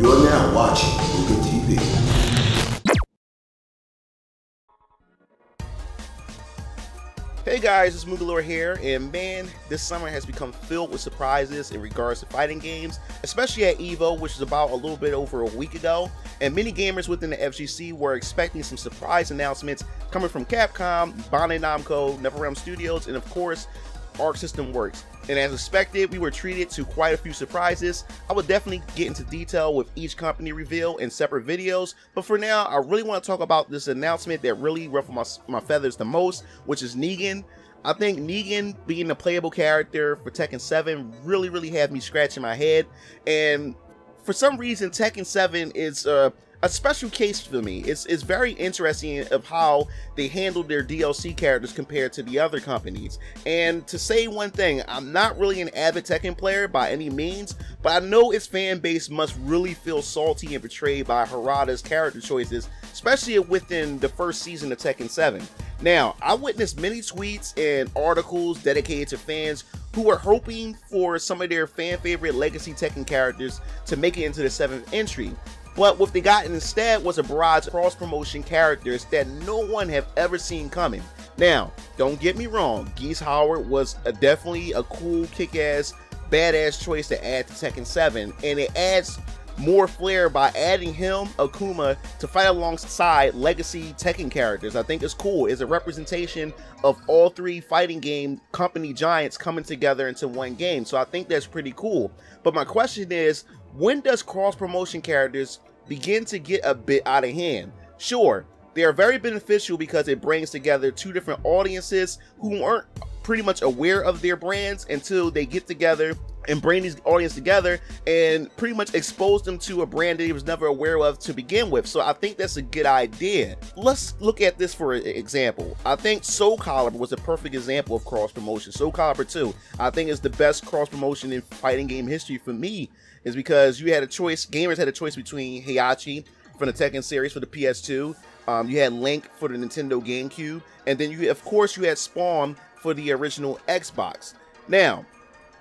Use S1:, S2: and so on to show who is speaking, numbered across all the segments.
S1: You are now watching Mugen TV.
S2: Hey guys, it's MugenLord here, and man, this summer has become filled with surprises in regards to fighting games, especially at EVO, which is about a little bit over a week ago, and many gamers within the FGC were expecting some surprise announcements coming from Capcom, Bandai Namco, NetherRealm Studios, and of course, Arc System Works. And as expected, we were treated to quite a few surprises. I will definitely get into detail with each company reveal in separate videos, but for now, I really want to talk about this announcement that really ruffled my feathers the most, which is Negan. I think Negan being a playable character for Tekken 7 really had me scratching my head, and for some reason Tekken 7 is a special case for me. It's very interesting of how they handle their DLC characters compared to the other companies. And to say one thing, I'm not really an avid Tekken player by any means, but I know its fan base must really feel salty and betrayed by Harada's character choices, especially within the first season of Tekken 7. Now, I witnessed many tweets and articles dedicated to fans who were hoping for some of their fan favorite legacy Tekken characters to make it into the 7th entry. But what they got instead was a barrage of cross-promotion characters that no one have ever seen coming. Now, don't get me wrong, Geese Howard was definitely a cool, kick-ass, badass choice to add to Tekken 7, and it adds more flair by adding him, Akuma, to fight alongside legacy Tekken characters. I think it's cool. It's a representation of all three fighting game company giants coming together into one game, so I think that's pretty cool. But my question is, when does cross-promotion characters begin to get a bit out of hand? Sure, they are very beneficial because it brings together two different audiences who aren't pretty much aware of their brands until they get together and bring these audience together and pretty much expose them to a brand that he was never aware of to begin with. So I think that's a good idea. Let's look at this for an example. I think Soul Calibur was a perfect example of cross promotion. Soul Calibur 2, I think, is the best cross promotion in fighting game history for me, is because you had a choice, gamers had a choice between Heihachi from the Tekken series for the PS2, you had Link for the Nintendo GameCube, and then you, of course, you had Spawn for the original Xbox. Now,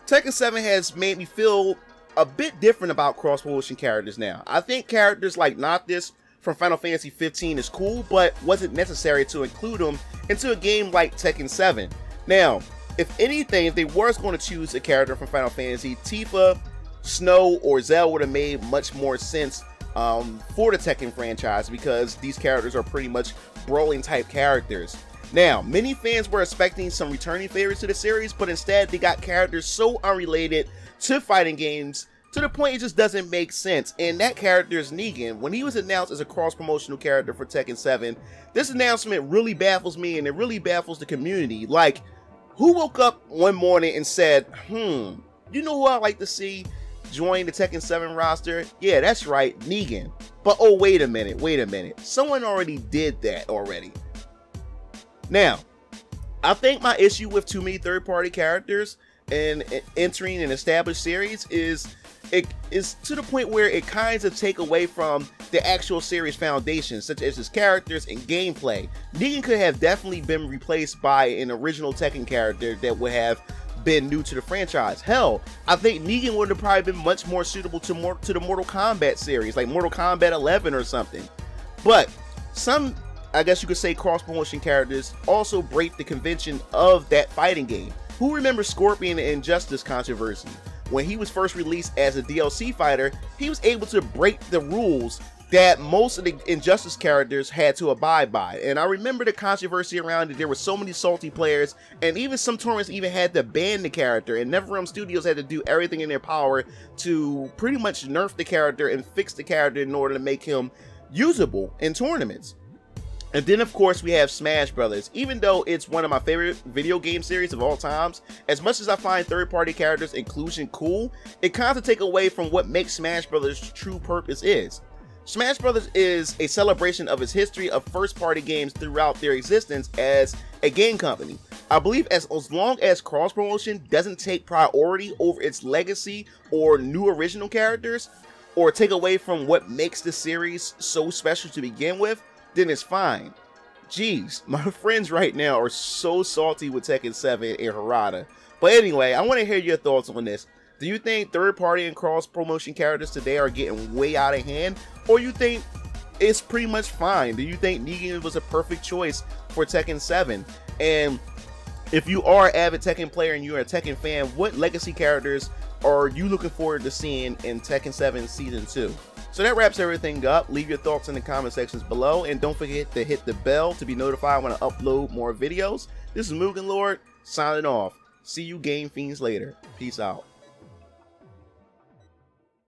S2: Tekken 7 has made me feel a bit different about cross-promotion characters now. I think characters like Noctis from Final Fantasy 15 is cool, but wasn't necessary to include them into a game like Tekken 7. Now, if anything, if they were going to choose a character from Final Fantasy, Tifa, Snow, or Zell would have made much more sense for the Tekken franchise, because these characters are pretty much brawling type characters. Now, many fans were expecting some returning favorites to the series, but instead they got characters so unrelated to fighting games to the point it just doesn't make sense. And that character is Negan. When he was announced as a cross-promotional character for Tekken 7, this announcement really baffles me, and it really baffles the community. Like, who woke up one morning and said, you know who I'd like to see join the Tekken 7 roster? Yeah, that's right, Negan. But oh, wait a minute. Someone already did that already. Now, I think my issue with too many third-party characters and entering an established series is to the point where it kind of take away from the actual series foundation, such as its characters and gameplay. Negan could have definitely been replaced by an original Tekken character that would have been new to the franchise. Hell, I think Negan would have probably been much more suitable to the Mortal Kombat series, like Mortal Kombat 11 or something. But some, I guess you could say, cross-promotion characters also break the convention of that fighting game. Who remembers Scorpion and Injustice controversy? When he was first released as a DLC fighter, he was able to break the rules that most of the Injustice characters had to abide by. And I remember the controversy around it. There were so many salty players, and even some tournaments even had to ban the character, and NetherRealm Studios had to do everything in their power to pretty much nerf the character and fix the character in order to make him usable in tournaments. And then, of course, we have Smash Brothers. Even though it's one of my favorite video game series of all times, as much as I find third-party characters inclusion cool, it kind of take away from what makes Smash Brothers' true purpose is. Smash Brothers is a celebration of its history of first-party games throughout their existence as a game company. I believe as long as cross-promotion doesn't take priority over its legacy or new original characters, or take away from what makes the series so special to begin with, then it's fine. Jeez, my friends right now are so salty with Tekken 7 and Harada. But anyway, I want to hear your thoughts on this. Do you think third-party and cross-promotion characters today are getting way out of hand, or you think it's pretty much fine? Do you think Negan was a perfect choice for Tekken 7? And if you are an avid Tekken player and you're a Tekken fan, what legacy characters are you looking forward to seeing in Tekken 7 Season 2? So that wraps everything up. Leave your thoughts in the comment sections below, and don't forget to hit the bell to be notified when I upload more videos. This is MugenLord signing off. See you game fiends later. Peace out.